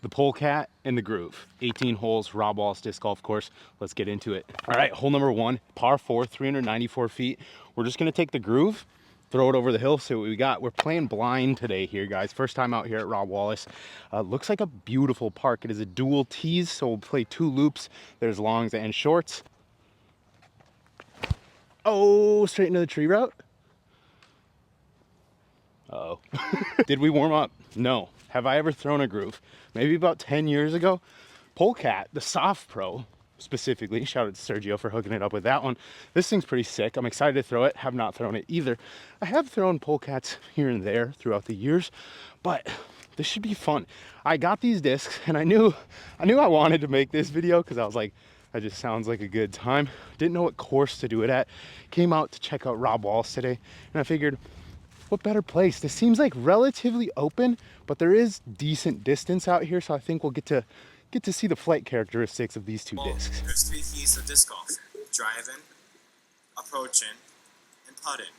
the Polecat and the Groove. 18 holes, Rob Wallace disc golf course. Let's get into it. All right, hole number 1, par 4, 394 feet. We're just gonna take the Groove, throw it over the hill, see what we got. We're playing blind today here, guys. First time out here at Rob Wallace. Looks like a beautiful park. It is a dual tees, so we'll play 2 loops. There's longs and shorts. Oh, straight into the tree route. Uh-oh. Did we warm up? No. Have I ever thrown a Groove? Maybe about 10 years ago. Polecat, the Soft Pro specifically, shout out to Sergio for hooking it up with that one. This thing's pretty sick. I'm excited to throw it. Have not thrown it either. I have thrown Polecats here and there throughout the years, but this should be fun. I got these discs and I knew I wanted to make this video because I was like, that just sounds like a good time. Didn't know what course to do it at. Came out to check out Rob Wallace today and I figured, what better place? This seems like relatively open, but there is decent distance out here, so I think we'll get to see the flight characteristics of these 2 discs. There's 3 keys to disc golf: driving, approaching, and putting.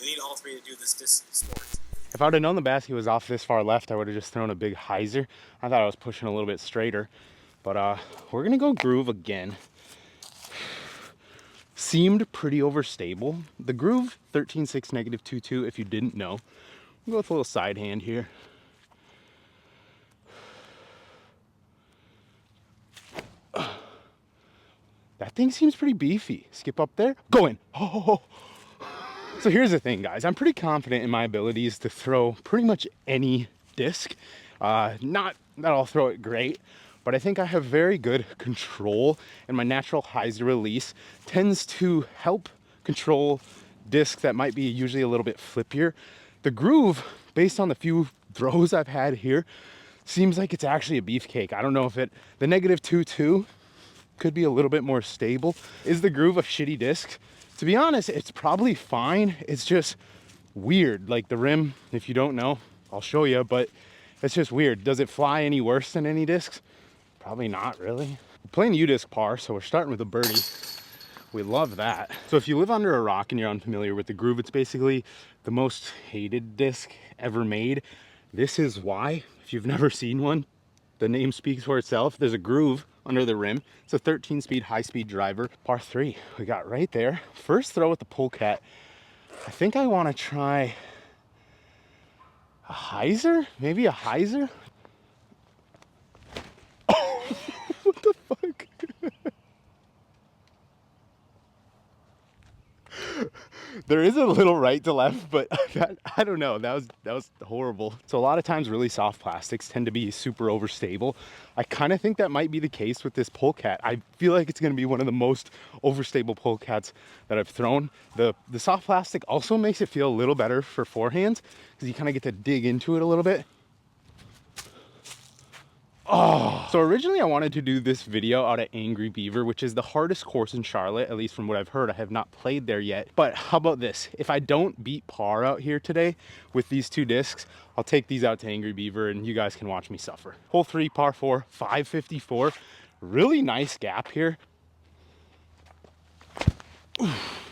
You need all 3 to do this disc sport. If I would have known the basket was off this far left, I would have just thrown a big hyzer. I thought I was pushing a little bit straighter, but we're gonna go Groove again. Seemed pretty overstable. The Groove 13.6 -2.2 if you didn't know. We'll go with a little side hand here. That thing seems pretty beefy. Skip up there, go in. Oh. So here's the thing, guys. I'm pretty confident in my abilities to throw pretty much any disc. Not that I'll throw it great, but I think I have very good control, and my natural hyzer release tends to help control discs that might be usually a little bit flippier. The Groove, based on the few throws I've had here, seems like it's actually a beefcake. I don't know if the -2.2 could be a little bit more stable. Is the Groove a shitty disc? To be honest, it's probably fine. It's just weird. Like the rim, if you don't know, I'll show you, but it's just weird. Does it fly any worse than any discs? Probably not really. We're playing U-disc par, so we're starting with a birdie. We love that. So if you live under a rock and you're unfamiliar with the Groove, it's basically the most hated disc ever made. This is why, if you've never seen one, the name speaks for itself. There's a groove under the rim. It's a 13-speed, high-speed driver. Par 3, we got right there. First throw with the Polecat. I think I want to try a hyzer? Maybe a hyzer? What the fuck? There is a little right to left, but I don't know. That was horrible. So a lot of times really soft plastics tend to be super overstable. I kind of think that might be the case with this Polecat. I feel like it's going to be one of the most overstable Polecats that I've thrown. The soft plastic also makes it feel a little better for forehands because you kind of get to dig into it a little bit. Oh, so originally I wanted to do this video out at Angry Beaver, which is the hardest course in Charlotte, at least from what I've heard. I have not played there yet, but how about this? If I don't beat par out here today with these 2 discs, I'll take these out to Angry Beaver and you guys can watch me suffer. Hole 3, par 4, 554. Really nice gap here. Oof.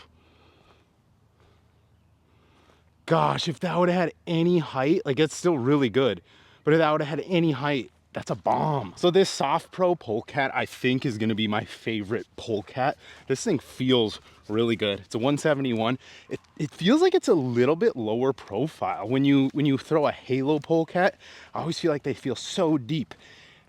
Gosh, if that would have had any height, like it's still really good, but if that would have had any height, that's a bomb. So this Soft Pro Polecat I think is gonna be my favorite Polecat. This thing feels really good. It's a 171. It feels like it's a little bit lower profile. When you throw a Halo Polecat, I always feel like they feel so deep.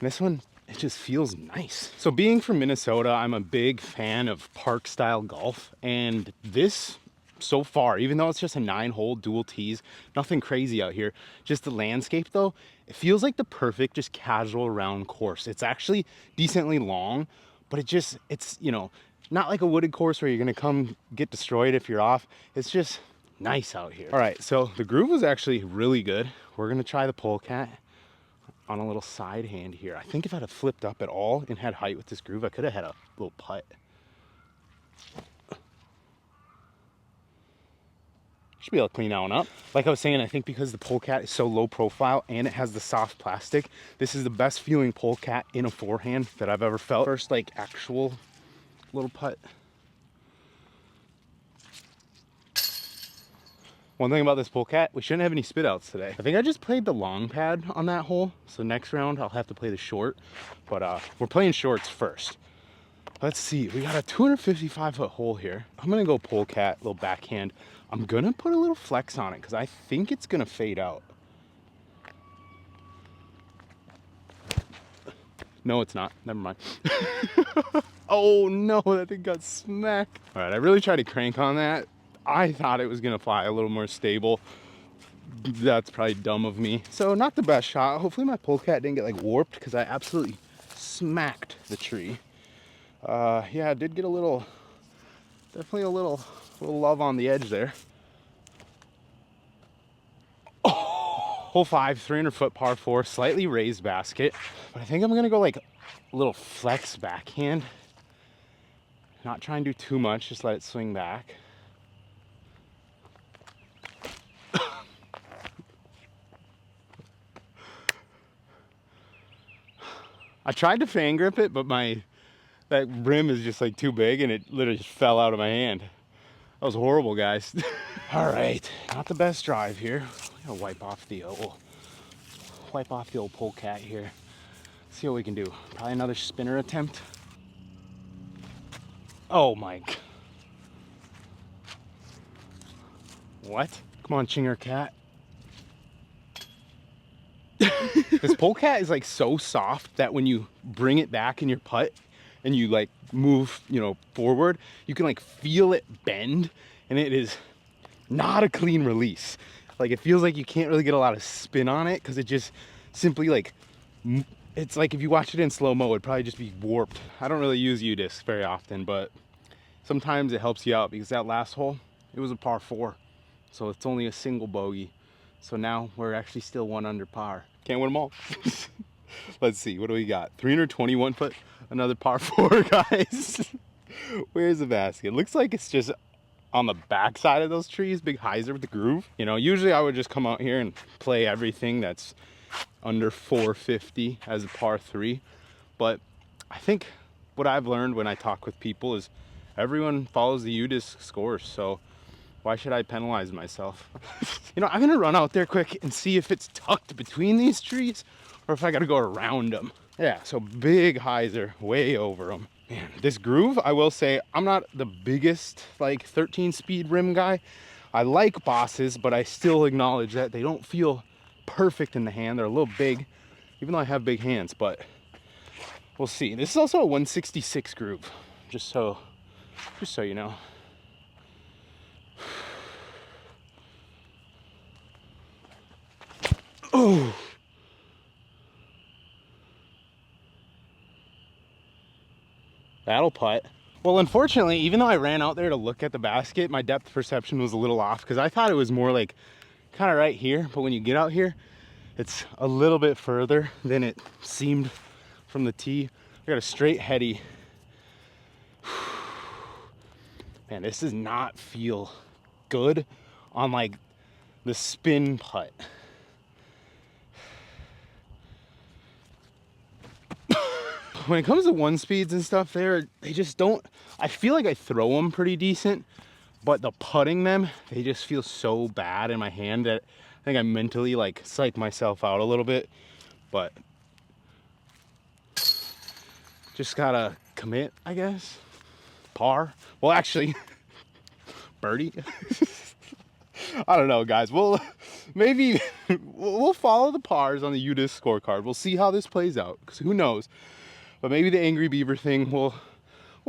And this one, it just feels nice. So being from Minnesota, I'm a big fan of park style golf, and this so far, even though it's just a 9-hole dual tees, nothing crazy out here, just the landscape though, it feels like the perfect just casual round course. It's actually decently long, but it's you know, not like a wooded course where you're gonna come get destroyed if you're off. It's just nice out here. All right, so the Groove was actually really good. We're gonna try the Polecat on a little side hand here. I think if I'd have flipped up at all and had height with this Groove, I could have had a little putt. Should be able to clean that one up. Like I was saying, I think because the Polecat is so low profile and it has the soft plastic, this is the best feeling Polecat in a forehand that I've ever felt. First like actual little putt. One thing about this polecat, we shouldn't have any spit outs today. I think I just played the long pad on that hole. So next round I'll have to play the short, but we're playing shorts first. Let's see, we got a 255-foot hole here. I'm gonna go polecat, little backhand. I'm gonna put a little flex on it because I think it's gonna fade out. No, it's not. Never mind. Oh no, that thing got smacked. All right, I really tried to crank on that. I thought it was gonna fly a little more stable. That's probably dumb of me. So not the best shot. Hopefully my polecat didn't get like warped because I absolutely smacked the tree. Yeah, I did get a little, definitely a little love on the edge there. Oh, hole 5, 300-foot par 4, slightly raised basket. But I think I'm gonna go like a little flex backhand. Not try and do too much, just let it swing back. I tried to fan grip it, but that rim is just like too big and it literally just fell out of my hand. That was horrible, guys. All right, not the best drive here. We gotta wipe off the old polecat here. See what we can do. Probably another spinner attempt. Oh my. What? Come on, Chinger cat. This polecat is like so soft that when you bring it back in your putt and you like move, forward, you can like feel it bend, and it is not a clean release. Like it feels like you can't really get a lot of spin on it because it just simply like, it's like if you watch it in slow-mo, it'd probably just be warped. I don't really use U-disc very often, but sometimes it helps you out because that last hole, it was a par 4. So it's only a single bogey. So now we're actually still 1 under par. Can't win them all. Let's see, what do we got? 321 foot, another par 4, guys. Where's the basket? Looks like it's just on the back side of those trees, big hyzer with the groove. Usually I would just come out here and play everything that's under 450 as a par 3. But I think what I've learned when I talk with people is everyone follows the U-disc scores. So why should I penalize myself? I'm gonna run out there quick and see if it's tucked between these trees or if I gotta go around them. Yeah, so big hyzer way over them. Man, this groove, I will say, I'm not the biggest like 13 speed rim guy. I like bosses, but I still acknowledge that they don't feel perfect in the hand. They're a little big, even though I have big hands, but we'll see. This is also a 166 groove, just so you know. Oh, that'll putt. Well, unfortunately, even though I ran out there to look at the basket, my depth perception was a little off because I thought it was more like kind of right here. But when you get out here, it's a little bit further than it seemed from the tee. I got a straight heady. Man, this does not feel good on like the spin putt. When it comes to 1-speeds and stuff they just don't, I feel like I throw them pretty decent, but the putting them, they just feel so bad in my hand that I think I mentally like psych myself out a little bit, but just gotta commit, I guess. Par. Well, actually, birdie. I don't know, guys. We'll follow the pars on the U-disc scorecard. We'll see how this plays out, because who knows. But maybe the Angry Beaver thing, we'll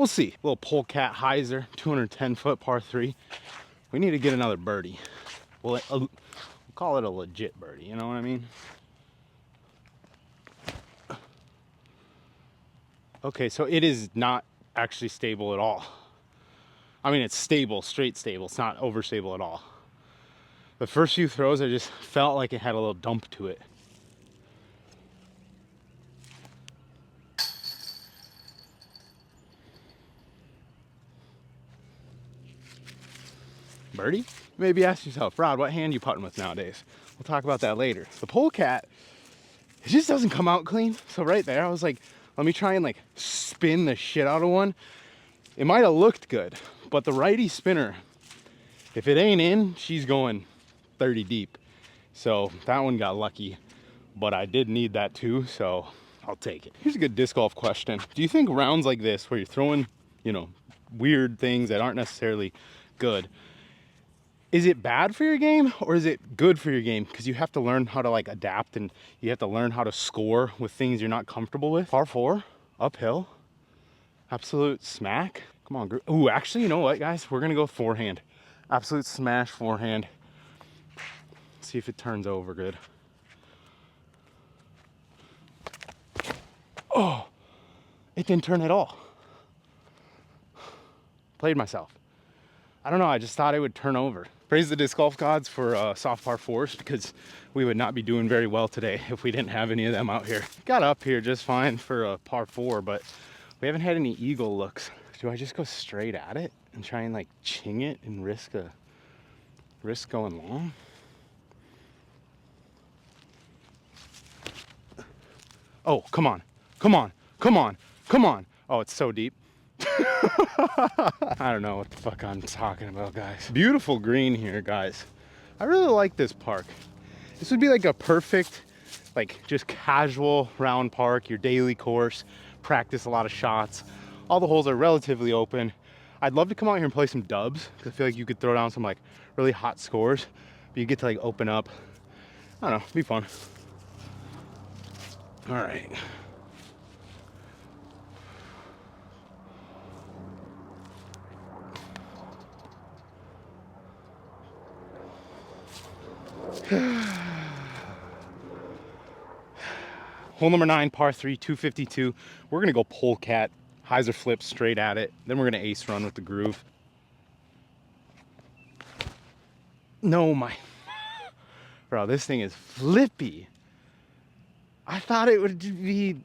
see. Little polecat hyzer, 210 foot par 3. We need to get another birdie. We'll call it a legit birdie, you know what I mean? Okay, so it is not actually stable at all. I mean, it's stable, straight stable. It's not overstable at all. The first few throws, I just felt like it had a little dump to it. Birdie? Maybe ask yourself, Rod, what hand you putting with nowadays? We'll talk about that later. The polecat, it just doesn't come out clean. So right there, I was like, let me try and like spin the shit out of one. It might have looked good, but the righty spinner, if it ain't in, she's going 30 deep. So that one got lucky, but I did need that too, so I'll take it. Here's a good disc golf question. Do you think rounds like this, where you're throwing, you know, weird things that aren't necessarily good, is it bad for your game or is it good for your game? Because you have to learn how to like adapt, and you have to learn how to score with things you're not comfortable with. Par 4, uphill, absolute smack. Come on, ooh, actually, you know what, guys? We're gonna go forehand. Absolute smash forehand. See if it turns over good. Oh, it didn't turn at all. Played myself. I don't know, I just thought it would turn over. Praise the disc golf gods for soft par 4s, because we would not be doing very well today if we didn't have any of them out here. Got up here just fine for a par 4, but we haven't had any eagle looks. Do I just go straight at it and try and like ching it and risk going long? Oh, come on, come on, come on, come on. Oh, it's so deep. I don't know what the fuck I'm talking about, guys. Beautiful green here, guys. I really like this park. This would be like a perfect, like just casual round park, your daily course, practice a lot of shots. All the holes are relatively open. I'd love to come out here and play some dubs, because I feel like you could throw down some like really hot scores, but you get to like open up. I don't know, it'd be fun. All right. Hole number 9, par 3, 252. We're gonna go polecat, hyzer flip straight at it. Then we're gonna ace run with the groove. No, my, bro, this thing is flippy. I thought it would be,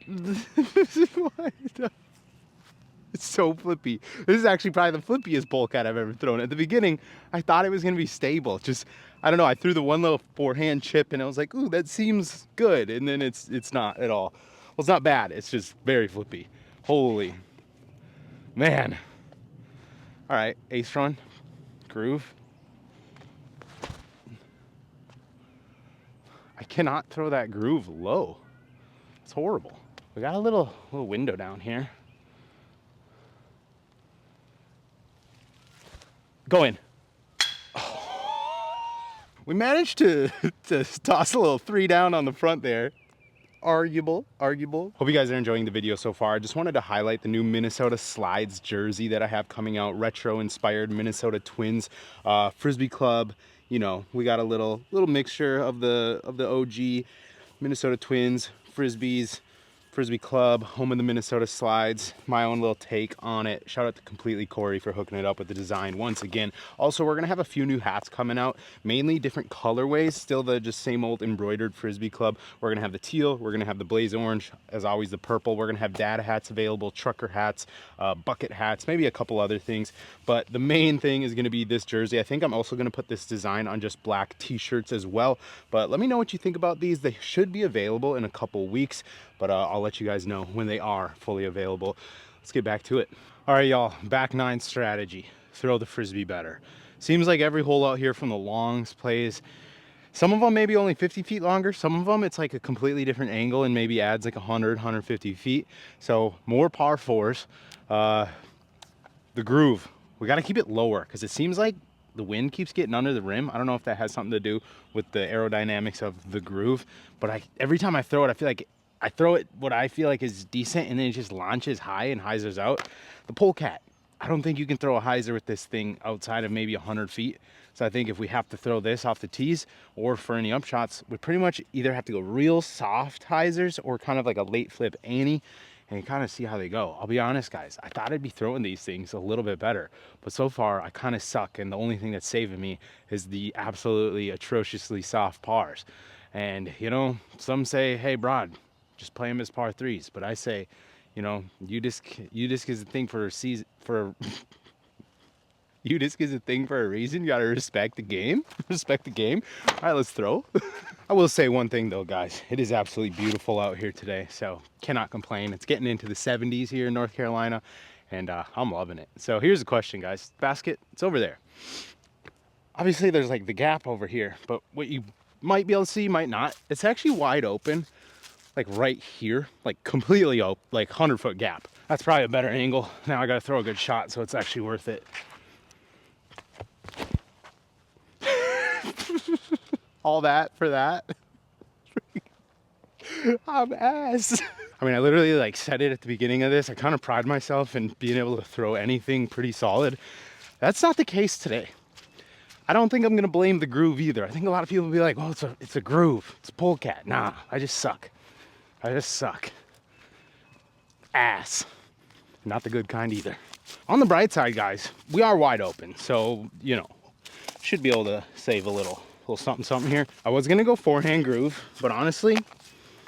it's so flippy. This is actually probably the flippiest polecat I've ever thrown. At the beginning, I thought it was gonna be stable. Just, I don't know, I threw the one little forehand chip and I was like, ooh, that seems good. And then it's not at all. Well, it's not bad, it's just very flippy. Holy, man. All right, ace run, groove. I cannot throw that groove low. It's horrible. We got a little window down here. Go in. We managed to toss a little 3 down on the front there. Arguable. Hope you guys are enjoying the video so far. I just wanted to highlight the new Minnesota Slides jersey that I have coming out. Retro inspired Minnesota Twins Frisbee Club. You know, we got a little mixture of the OG Minnesota Twins, Frisbees, Frisbee Club, home of the Minnesota Slides. My own little take on it. Shout out to Completely Corey for hooking it up with the design once again. Also, we're gonna have a few new hats coming out, mainly different colorways, still the just same old embroidered Frisbee Club. We're gonna have the teal, we're gonna have the blaze orange, as always the purple. We're gonna have dad hats available, trucker hats, bucket hats, maybe a couple other things. But the main thing is gonna be this jersey. I think I'm also gonna put this design on just black t-shirts as well. But let me know what you think about these. They should be available in a couple weeks, but I'll let you guys know when they are fully available. Let's get back to it. All right, y'all, back 9 strategy. Throw the Frisbee better. Seems like every hole out here from the longs plays, some of them maybe only 50 feet longer. Some of them it's like a completely different angle and maybe adds like 100, 150 feet. So more par 4s. The groove, we got to keep it lower because it seems like the wind keeps getting under the rim. I don't know if that has something to do with the aerodynamics of the groove, but every time I throw it, I feel like I throw it what I feel like is decent, and then it just launches high and hyzers out. The polecat, I don't think you can throw a hyzer with this thing outside of maybe 100 feet. So I think if we have to throw this off the tees or for any up shots, we pretty much either have to go real soft hyzers or kind of like a late flip Annie and kind of see how they go. I'll be honest, guys, I thought I'd be throwing these things a little bit better, but so far I kind of suck, and the only thing that's saving me is the absolutely atrociously soft pars. And you know, some say, hey Brad, just play them as par 3s, but I say, you know, U-disc is a thing for a season, U-disc is a thing for a reason. You gotta respect the game. Respect the game. All right, let's throw. I will say one thing though, guys. It is absolutely beautiful out here today, so cannot complain. It's getting into the 70s here in North Carolina, and I'm loving it. So here's the question, guys. Basket, it's over there. Obviously there's like the gap over here, but what you might be able to see, might not, it's actually wide open, like right here, like completely open, like 100-foot gap. That's probably a better angle. Now I gotta throw a good shot, so it's actually worth it. All that for that. I'm ass. I mean, I literally like said it at the beginning of this. I kind of pride myself in being able to throw anything pretty solid. That's not the case today. I don't think I'm gonna blame the groove either. I think a lot of people will be like, "Oh, it's a groove. It's a polecat." Nah, I just suck. I just suck. Ass. Not the good kind either. On the bright side, guys, we are wide open, so you know, should be able to save a little something here. I was gonna go forehand groove, but honestly,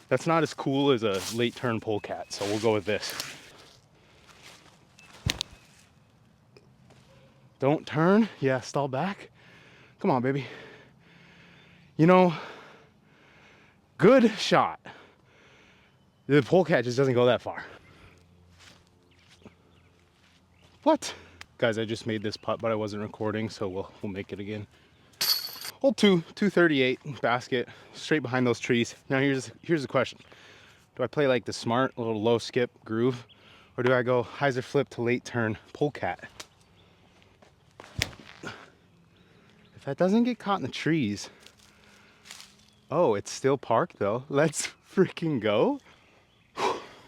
that's not as cool as a late turn polecat, so we'll go with this. Don't turn. Yeah, stall back. Come on, baby. You know, good shot. The polecat just doesn't go that far. What? Guys, I just made this putt, but I wasn't recording, so we'll make it again. Hole 2, 238, basket, straight behind those trees. Now here's the question. Do I play like the smart, a little low skip groove, or do I go hyzer flip to late turn polecat? If that doesn't get caught in the trees, oh, it's still parked though. Let's freaking go.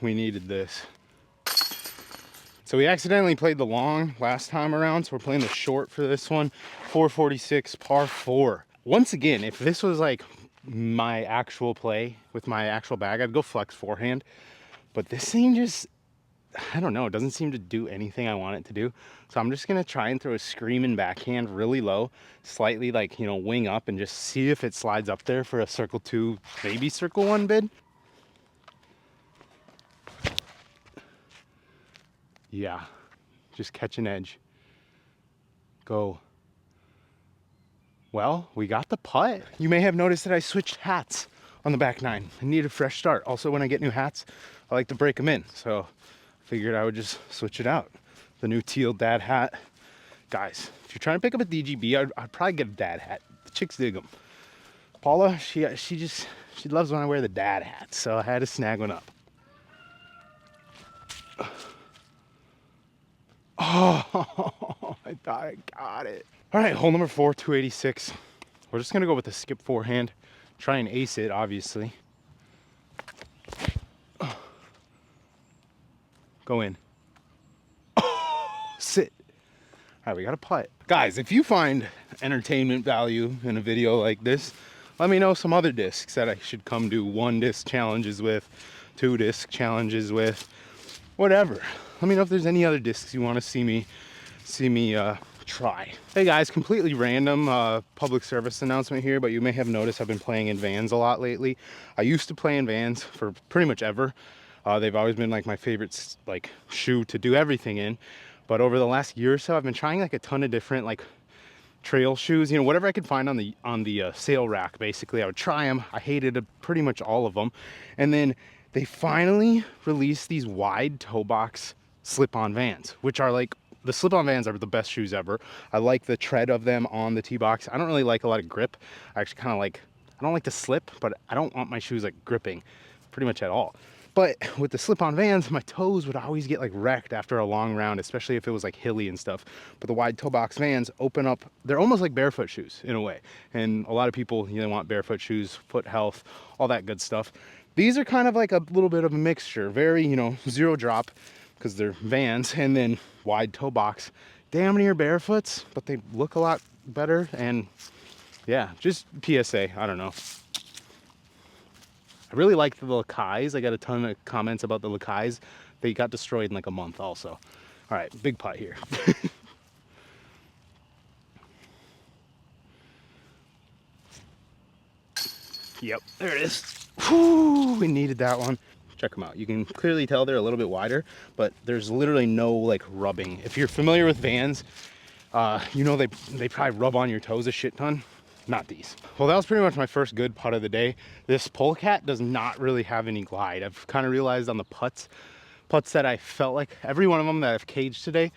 We needed this. So we accidentally played the long last time around, so we're playing the short for this one. 446 par 4. Once again, if this was like my actual play with my actual bag, I'd go flex forehand. But this thing just, I don't know, it doesn't seem to do anything I want it to do. So I'm just gonna try and throw a screaming backhand really low, slightly like, you know, wing up, and just see if it slides up there for a circle 2, maybe circle 1 bid. Yeah, just catch an edge. Go. Well, we got the putt. You may have noticed that I switched hats on the back nine. I need a fresh start. Also, when I get new hats, I like to break them in. So I figured I would just switch it out. The new teal dad hat. Guys, if you're trying to pick up a DGB, I'd probably get a dad hat. The chicks dig them. Paula, she loves when I wear the dad hat. So I had to snag one up. Oh, I thought I got it. All right, hole number 4, 286. We're just gonna go with the skip forehand. Try and ace it, obviously. Go in. Sit. All right, we got a putt. Guys, if you find entertainment value in a video like this, let me know some other discs that I should come do 1 disc challenges with, 2 disc challenges with, whatever. Let me know if there's any other discs you want to see me try. Hey guys, completely random public service announcement here, but you may have noticed I've been playing in Vans a lot lately. I used to play in Vans for pretty much ever. They've always been like my favorite like shoe to do everything in. But over the last year or so, I've been trying like a ton of different like trail shoes, you know, whatever I could find on the sale rack. Basically, I would try them. I hated pretty much all of them, and then they finally released these wide toe box slip-on Vans, which are like, the slip-on Vans are the best shoes ever. I like the tread of them on the tee box. I don't really like a lot of grip. I actually kind of like, I don't like to slip, but I don't want my shoes like gripping pretty much at all. But with the slip-on Vans, my toes would always get like wrecked after a long round, especially if it was like hilly and stuff. But the wide toe box Vans open up, they're almost like barefoot shoes in a way. And a lot of people, you know, want barefoot shoes, foot health, all that good stuff. These are kind of like a little bit of a mixture, very, you know, zero drop, because they're Vans, and then wide toe box, damn near barefoots, but they look a lot better. And yeah, just PSA, I don't know. I really like the Lakais. I got a ton of comments about the Lakais. They got destroyed in like a month also. All right, big putt here. Yep, there it is. Whew, we needed that one. Check them out. You can clearly tell they're a little bit wider, but there's literally no like rubbing. If you're familiar with Vans, you know they probably rub on your toes a shit ton. Not these. Well, that was pretty much my first good putt of the day. This polecat does not really have any glide. I've kind of realized on the putts that I felt like every one of them that I've caged today,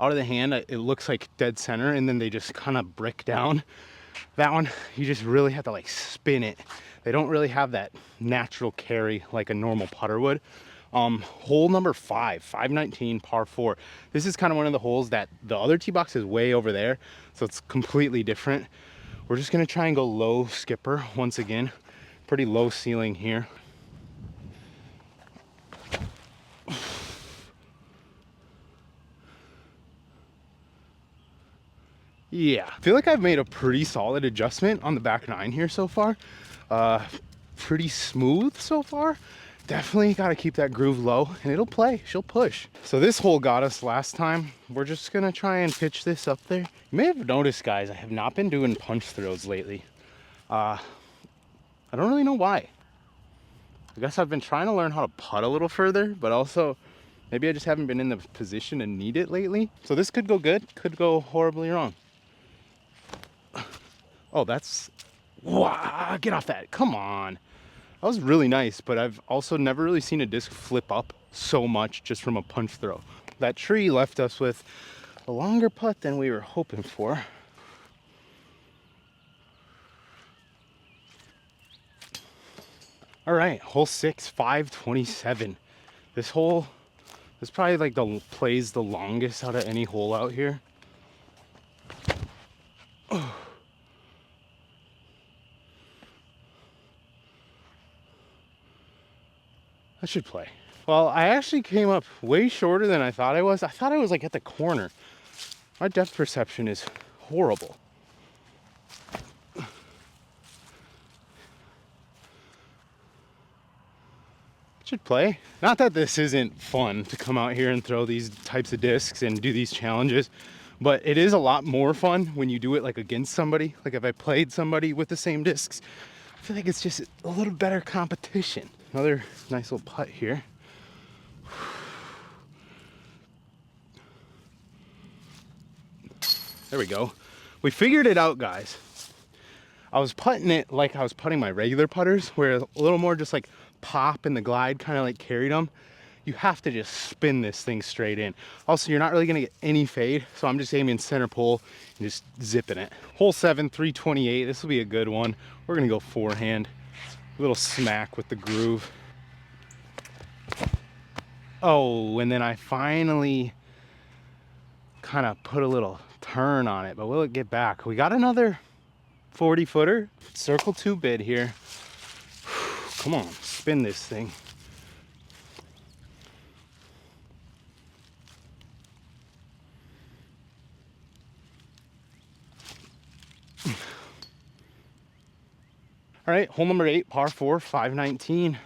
out of the hand, it looks like dead center, and then they just kind of brick down. That one, you just really have to like spin it. They don't really have that natural carry like a normal putter would. Hole number 519 par 4. This is kind of one of the holes that the other tee box is way over there, so it's completely different. We're just gonna try and go low skipper once again. Pretty low ceiling here. Yeah, I feel like I've made a pretty solid adjustment on the back nine here so far. Pretty smooth so far. Definitely got to keep that groove low, and it'll play. She'll push. So this hole got us last time. We're just gonna try and pitch this up there. You may have noticed, guys, I have not been doing punch throws lately. I don't really know why. I guess I've been trying to learn how to putt a little further, but also maybe I just haven't been in the position to need it lately. So this could go good, could go horribly wrong. Oh, that's, wow, get off that, come on. That was really nice, but I've also never really seen a disc flip up so much just from a punch throw. That tree left us with a longer putt than we were hoping for. All right, hole 6, 527. This hole is probably like plays the longest out of any hole out here. Oh. I should play. Well, I actually came up way shorter than I thought I was. I thought I was like at the corner. My depth perception is horrible. I should play. Not that this isn't fun to come out here and throw these types of discs and do these challenges, but it is a lot more fun when you do it like against somebody. Like if I played somebody with the same discs, I feel like it's just a little better competition. Another nice little putt here. There we go. We figured it out, guys. I was putting it like I was putting my regular putters, where a little more just like pop and the glide kind of like carried them. You have to just spin this thing straight in. Also, you're not really gonna get any fade, so I'm just aiming center pole and just zipping it. Hole 7, 328. This will be a good one. We're gonna go forehand. A little smack with the groove. Oh, and then I finally kind of put a little turn on it, but will it get back? We got another 40 footer. Circle 2 bid here. Come on, spin this thing. All right, hole number 8, par 4, 519.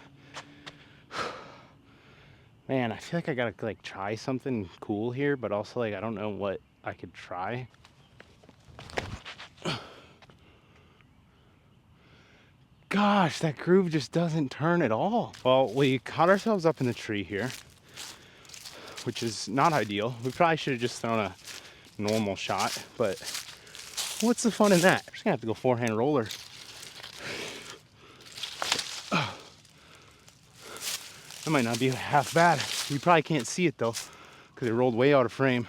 Man, I feel like I gotta like try something cool here, but also like I don't know what I could try. Gosh, that groove just doesn't turn at all. Well, we caught ourselves up in the tree here, which is not ideal. We probably should have just thrown a normal shot, but what's the fun in that? We're just gonna have to go forehand roller. That might not be half bad. You probably can't see it though, because it rolled way out of frame.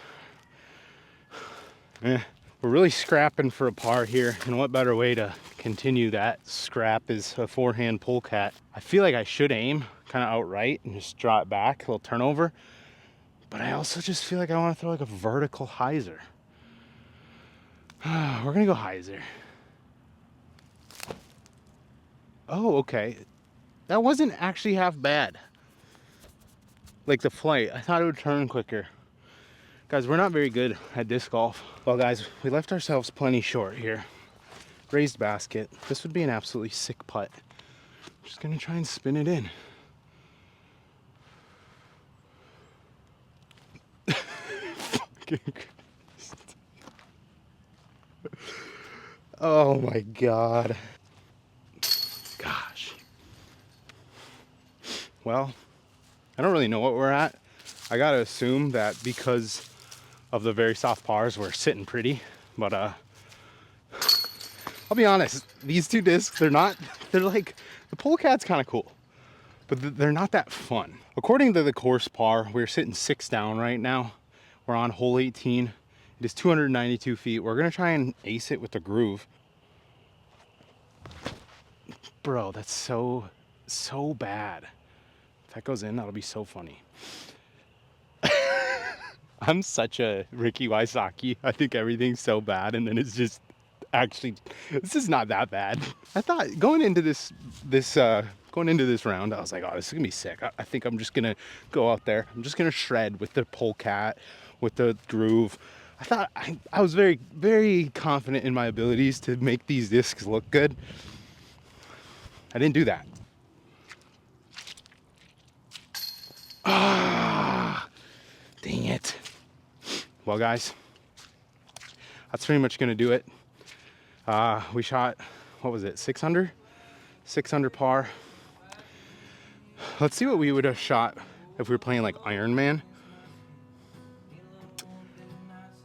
We're really scrapping for a par here, and what better way to continue that scrap is a forehand polecat. I feel like I should aim kind of outright and just draw it back, a little turnover, but I also just feel like I want to throw like a vertical hyzer. We're gonna go hyzer. Oh, okay. That wasn't actually half bad. Like the flight, I thought it would turn quicker. Guys, we're not very good at disc golf. Well, guys, we left ourselves plenty short here. Raised basket. This would be an absolutely sick putt. I'm just gonna try and spin it in. Oh my God. Gosh. Well, I don't really know what we're at. I gotta assume that because of the very soft pars, we're sitting pretty, but I'll be honest, these two discs, they're like, the polecat's kind of cool, but they're not that fun. According to the course par, we're sitting 6 down right now. We're on hole 18. It is 292 feet. We're gonna try and ace it with the groove. Bro, that's so bad. If that goes in, that'll be so funny. I'm such a Ricky Wysocki. I think everything's so bad, and then it's just actually, this is not that bad. I thought going into this round, I was like, oh, this is gonna be sick. I think I'm just gonna go out there. I'm just gonna shred with the polecat, with the groove. I thought I was very, very confident in my abilities to make these discs look good. I didn't do that. Ah, dang it. Well, guys, that's pretty much gonna do it. We shot, what was it, 6 under? 6 under par. Let's see what we would have shot if we were playing like Iron Man.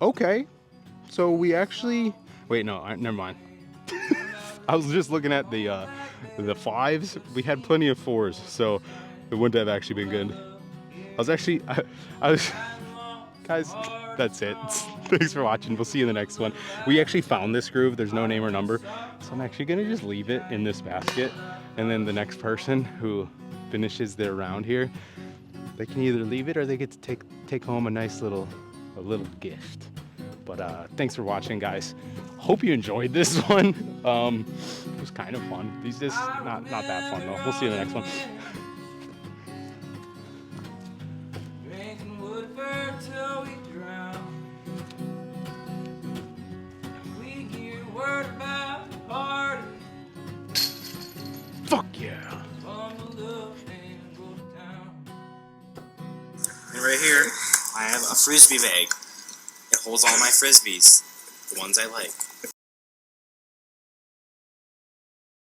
Okay, so we actually, wait, no, never mind. I was just looking at the fives. We had plenty of fours, so it wouldn't have actually been good. I was, guys, that's it. Thanks for watching. We'll see you in the next one. We actually found this groove. There's no name or number, so I'm actually gonna just leave it in this basket, and then the next person who finishes their round here, they can either leave it or they get to take home a nice little gift. But thanks for watching, guys. Hope you enjoyed this one. It was kind of fun. These just not that fun though. We'll see you in the next one. Drinking Woodford till we drown. We hear word about the party. Fuck yeah. Bundled up and go to town. And right here, I have a frisbee bag. It holds all my frisbees, the ones I like.